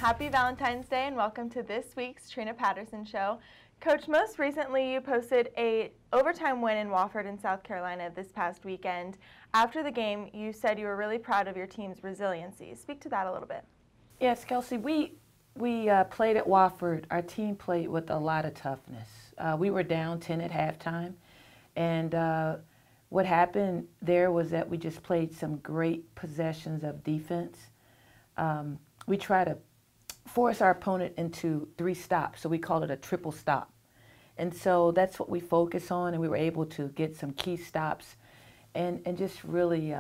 Happy Valentine's Day and welcome to this week's Trina Patterson Show. Coach, most recently you posted a overtime win in Wofford in South Carolina this past weekend. After the game, you said you were really proud of your team's resiliency. Speak to that a little bit. Yes, Kelsey, we played at Wofford. Our team played with a lot of toughness. We were down 10 at halftime, and what happened there was that we just played some great possessions of defense. We try to force our opponent into 3 stops, so we call it a triple stop. And so that's what we focus on, and we were able to get some key stops and just really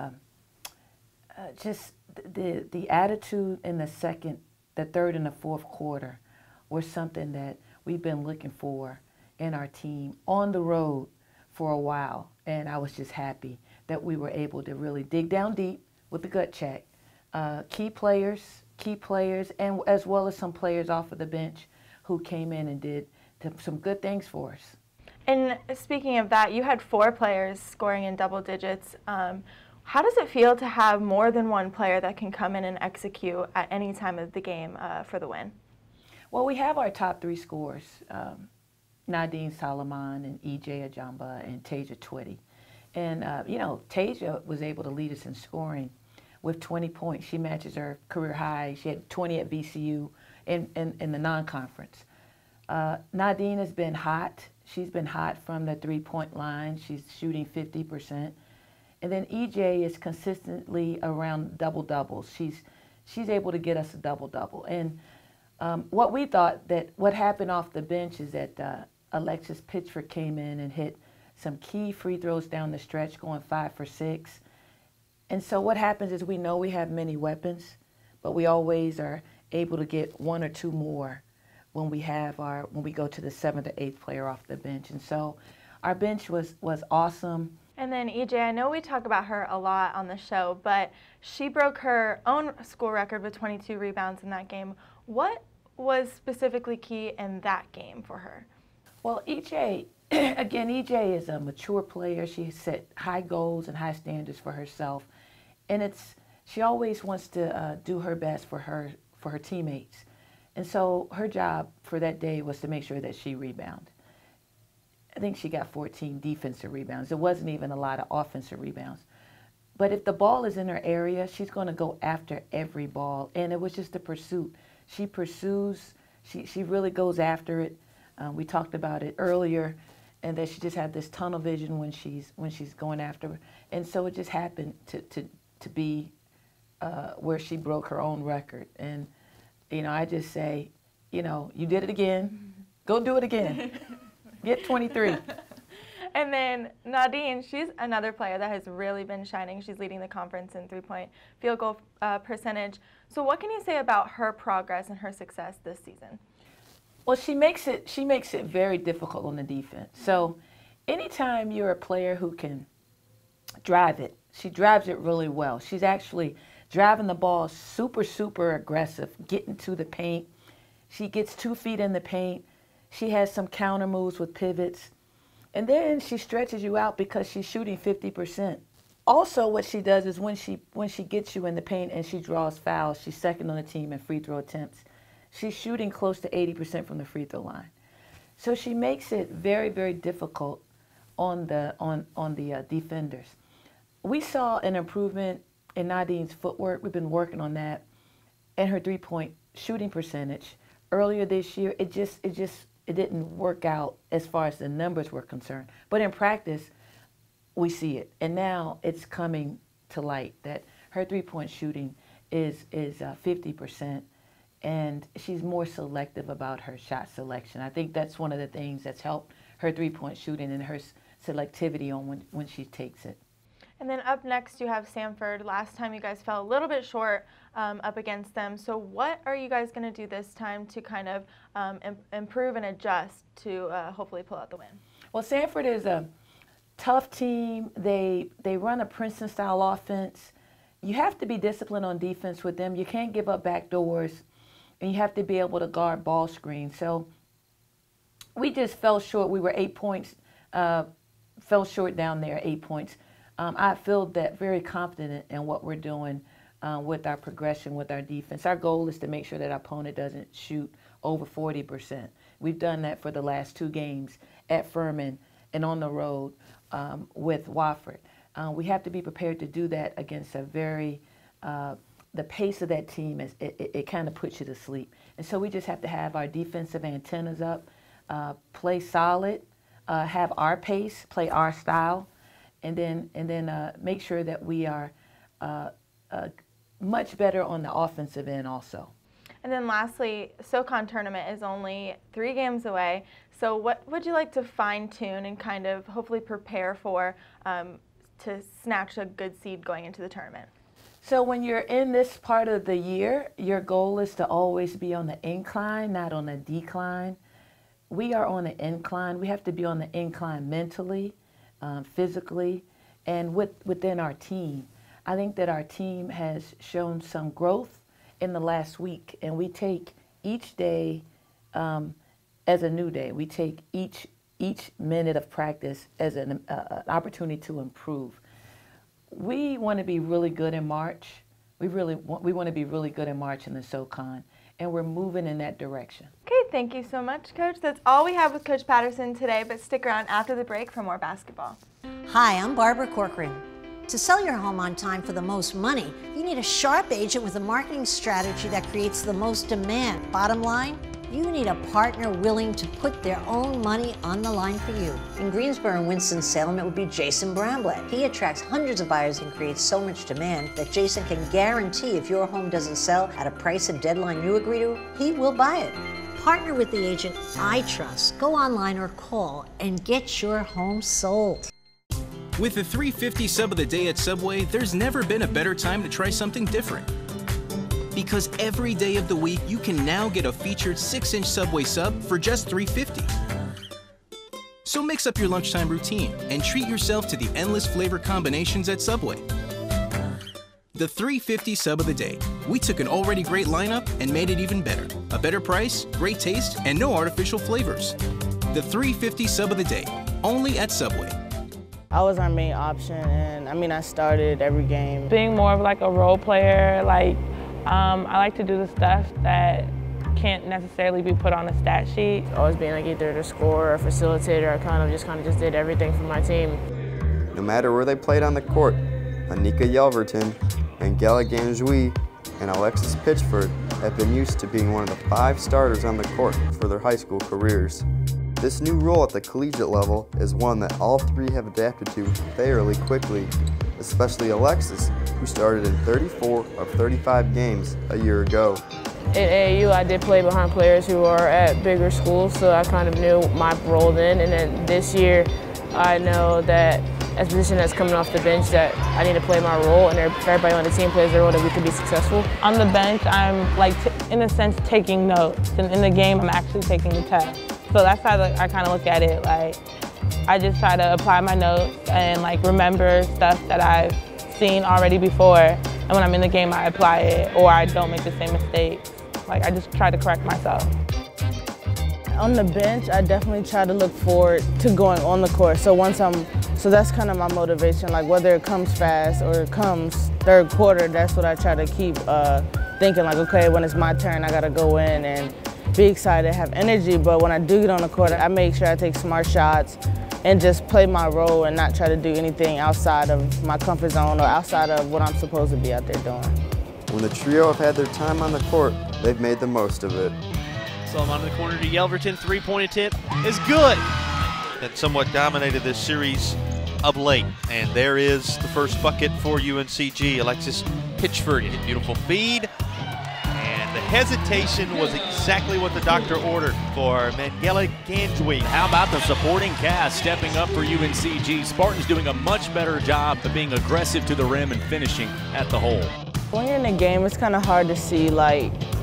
just the attitude in the second, the third, and the fourth quarter were something that we've been looking for in our team on the road for a while. And I was just happy that we were able to really dig down deep with the gut check. Key players, and as well as some players off of the bench who came in and did some good things for us. And speaking of that, you had 4 players scoring in double digits. How does it feel to have more than one player that can come in and execute at any time of the game for the win? Well, we have our top 3 scorers, Nadine Solomon and E.J. Ajamba and Tasia Twitty. And, Tasia was able to lead us in scoring with 20 points. She matches her career high. She had 20 at VCU in the non-conference. Nadine has been hot. She's been hot from the 3-point line. She's shooting 50%. And then EJ is consistently around double-doubles. She's able to get us a double-double. And what we thought that what happened off the bench is that Alexis Pitchford came in and hit some key free throws down the stretch, going 5 for 6. And so what happens is we know we have many weapons, but we always are able to get 1 or 2 more when we go to the 7th or 8th player off the bench. And so our bench was awesome. And then EJ, I know we talk about her a lot on the show, but she broke her own school record with 22 rebounds in that game. What was specifically key in that game for her? Well, EJ is a mature player. She set high goals and high standards for herself. And she always wants to do her best for her teammates. And so her job for that day was to make sure that she rebounded. I think she got 14 defensive rebounds. It wasn't even a lot of offensive rebounds. But if the ball is in her area, she's going to go after every ball. And it was just a pursuit. She pursues. She really goes after it. We talked about it earlier, and that she just had this tunnel vision when she's going after her. And so it just happened to be where she broke her own record. And I just say, you did it again. Go do it again. Get 23. And then Nadine, she's another player that has really been shining. She's leading the conference in 3-point field goal percentage. So what can you say about her progress and her success this season? Well, she makes it very difficult on the defense. So anytime you're a player who can drive it, she drives it really well. She's actually driving the ball super aggressive, getting to the paint. She gets 2 feet in the paint. She has some counter moves with pivots. And then she stretches you out because she's shooting 50%. Also, what she does is when she gets you in the paint and she draws fouls, she's second on the team in free throw attempts. She's shooting close to 80% from the free throw line. So she makes it very difficult on the defenders. We saw an improvement in Nadine's footwork. We've been working on that, and her 3-point shooting percentage. Earlier this year, it didn't work out as far as the numbers were concerned. But in practice, we see it, and now it's coming to light that her 3-point shooting is 50%. And she's more selective about her shot selection. I think that's one of the things that's helped her 3-point shooting and her selectivity on when she takes it. And then up next you have Samford. Last time you guys fell a little bit short up against them. So what are you guys going to do this time to kind of improve and adjust to hopefully pull out the win? Well, Samford is a tough team. They run a Princeton-style offense. You have to be disciplined on defense with them. You can't give up backdoors. And you have to be able to guard ball screens. So we just fell short. We were 8 points, fell short down there, 8 points. I feel that very confident in what we're doing with our progression, with our defense. Our goal is to make sure that our opponent doesn't shoot over 40%. We've done that for the last 2 games at Furman and on the road with Wofford. We have to be prepared to do that against a very, the pace of that team, it kind of puts you to sleep. And so we just have to have our defensive antennas up, play solid, have our pace, play our style, and then make sure that we are much better on the offensive end also. And then lastly, SoCon tournament is only 3 games away. So what would you like to fine tune and kind of hopefully prepare for to snatch a good seed going into the tournament? So when you're in this part of the year, your goal is to always be on the incline, not on the decline. We are on the incline. We have to be on the incline mentally, physically, and within our team. I think that our team has shown some growth in the last week, and we take each day as a new day. We take each minute of practice as an opportunity to improve. We want to be really good in March. We want to be really good in March in the SoCon, and we're moving in that direction. Okay, thank you so much, Coach. That's all we have with Coach Patterson today, but stick around after the break for more basketball. Hi, I'm Barbara Corcoran. To sell your home on time for the most money, you need a sharp agent with a marketing strategy that creates the most demand. Bottom line, you need a partner willing to put their own money on the line for you. In Greensboro and Winston-Salem, it would be Jason Bramblett. He attracts hundreds of buyers and creates so much demand that Jason can guarantee if your home doesn't sell at a price and deadline you agree to, he will buy it. Partner with the agent I trust. Go online or call and get your home sold. With the $3.50 sub of the day at Subway, there's never been a better time to try something different. Because every day of the week, you can now get a featured 6-inch Subway sub for just $3.50. So mix up your lunchtime routine and treat yourself to the endless flavor combinations at Subway. The $3.50 sub of the day. We took an already great lineup and made it even better. A better price, great taste, and no artificial flavors. The $3.50 sub of the day, only at Subway. I was our main option, and I started every game. Being more of like a role player, I like to do the stuff that can't necessarily be put on a stat sheet. Always being like either the scorer or facilitator, I just did everything for my team. No matter where they played on the court, Anika Yelverton, Angela Ganjoui, and Alexis Pitchford have been used to being one of the 5 starters on the court for their high school careers. This new role at the collegiate level is one that all 3 have adapted to fairly quickly, especially Alexis, who started in 34 of 35 games a year ago. In AAU, I did play behind players who are at bigger schools, so I kind of knew my role then. And then this year, I know that as a position that's coming off the bench that I need to play my role, and if everybody on the team plays their role, that we can be successful. On the bench, I'm in a sense taking notes, and in the game, I'm actually taking the test. So that's how I kind of look at it. I just try to apply my notes and remember stuff that I've seen already before. And when I'm in the game, I apply it, or I don't make the same mistakes. I just try to correct myself. On the bench, I definitely try to look forward to going on the court. So that's kind of my motivation. Whether it comes fast or it comes third quarter, that's what I try to keep thinking. Okay, when it's my turn, I got to go in and be excited, have energy, but when I do get on the court, I make sure I take smart shots and just play my role and not try to do anything outside of my comfort zone or outside of what I'm supposed to be out there doing. When the trio have had their time on the court, they've made the most of it. Solomon in the corner to Yelverton, 3-point attempt is good. That somewhat dominated this series of late, and there is the first bucket for UNCG. Alexis Pitchford, beautiful feed. The hesitation was exactly what the doctor ordered for Angela Ganjoui. How about the supporting cast stepping up for UNCG? Spartans doing a much better job of being aggressive to the rim and finishing at the hole. When you're in a game, it's kind of hard to see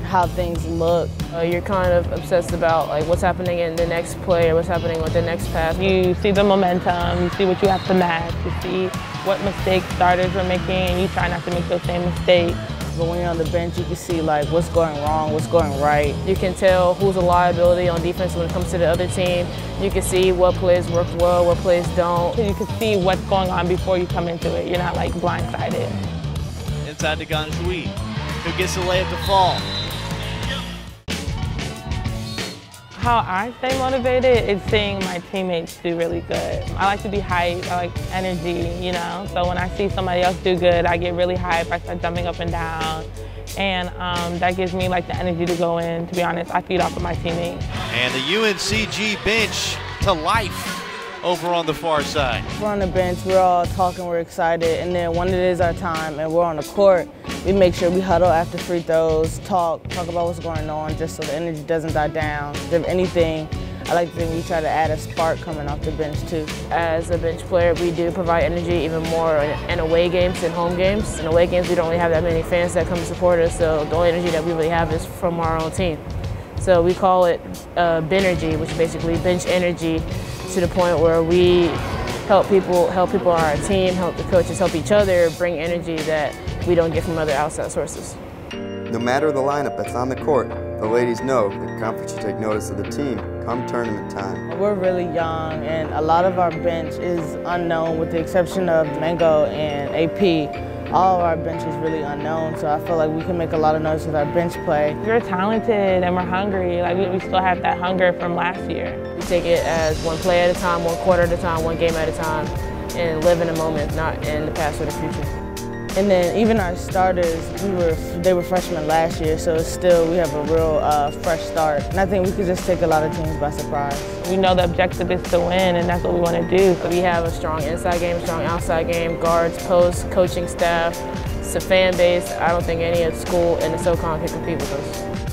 how things look. You're kind of obsessed about what's happening in the next play or what's happening with the next pass. You see the momentum, you see what you have to match, you see what mistakes starters are making, and you try not to make those same mistakes. But when you're on the bench, you can see what's going wrong, what's going right. You can tell who's a liability on defense when it comes to the other team. You can see what plays work well, what plays don't. You can see what's going on before you come into it. You're not blindsided. inside to Ganjui, who gets the layup to fall. How I stay motivated is seeing my teammates do really good. I like to be hyped, I like energy, you know? So when I see somebody else do good, I get really hyped, I start jumping up and down. And that gives me like the energy to go in. To be honest, I feed off of my teammates. And the UNCG bench to life over on the far side. We're on the bench, we're all talking, we're excited, and then when it is our time and we're on the court, we make sure we huddle after free throws, talk about what's going on, just so the energy doesn't die down. If anything, I like to think we try to add a spark coming off the bench too. As a bench player, we do provide energy even more in away games than home games. In away games, we don't really have that many fans that come to support us, so the only energy that we really have is from our own team. So we call it Benergy, which is basically bench energy, to the point where we help people on our team, help the coaches, help each other, bring energy that we don't get from other outside sources. No matter the lineup that's on the court, the ladies know the conference should take notice of the team come tournament time. We're really young, and a lot of our bench is unknown with the exception of Mango and AP. All of our bench is really unknown, so I feel like we can make a lot of noise with our bench play. We're talented and we're hungry. Like we still have that hunger from last year. We take it as one play at a time, one quarter at a time, one game at a time, and live in the moment, not in the past or the future. And then even our starters, they were freshmen last year, so still we have a real fresh start. And I think we could just take a lot of teams by surprise. We know the objective is to win, and that's what we want to do. We have a strong inside game, a strong outside game, guards, posts, coaching staff. It's a fan base. I don't think any school in the SoCon can compete with us.